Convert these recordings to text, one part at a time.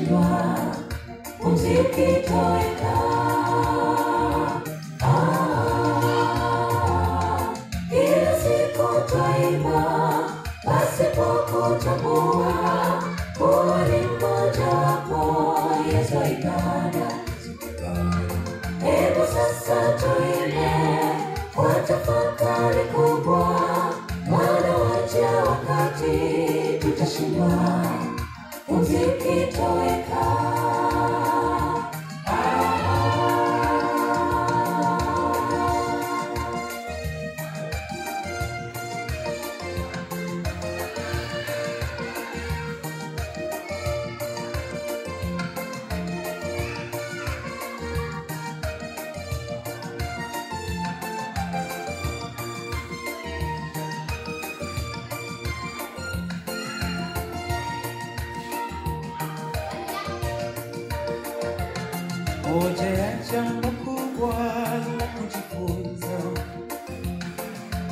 tutashindwa, muziki toweka. Kila siku twaimba pasipo kutambua kuwa ni mmoja wapo Yesu ibada. Hebu sasa tuimbe kwa tafakari kubwa, maana waja wakati tutashindwa, muziki toweka. Moja ya jambo kubwa la kujifunza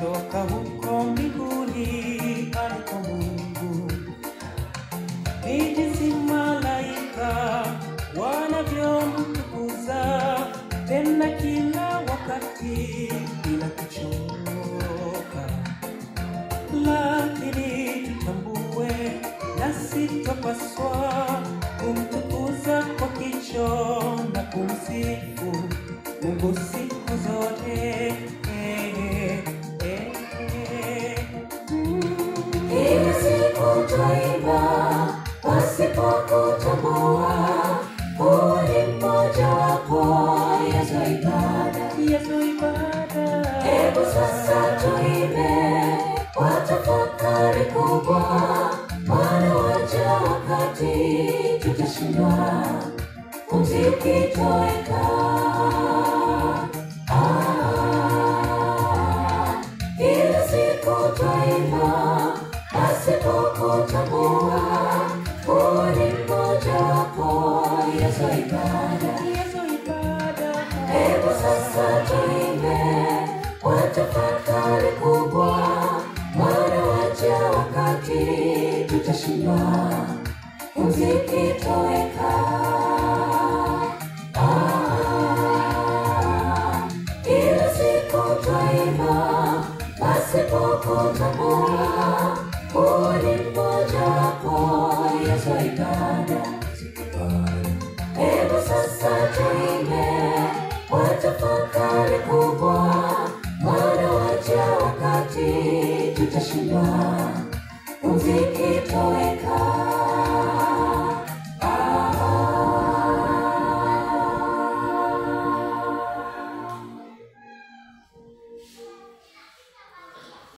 toka huko mbinguni aliko Mungu ni jinsi malaika wanavyomtukuza, tena kila wakati bila kuchoka. Lakini tutambue nasi twapaswa kumtukuza kwa kicho na kumsifu Mungu siku zote. Kila siku twaimba pasipo kutambua kuwa ni mmoja wapo Yesu ibada. Hebu sasa tuimbe kwa tafakari kubwa, maana waja wakati tutashindwa, muziki toweka. Kila siku twaimba pasipo kutambua kuwa ni mmoja wapo Yesu ibada. Hebu sasa tuimbe kwa tafakari kubwa, maana waja wakati tutashindwa, muziki toweka. Kila siku twaimba pasipo kutambua kuwa ni mmoja wapo Yesu ibada. Hebu sasa tuimbe kwa tafakari kubwa, maana waja wakati tutashindwa, muziki toweka.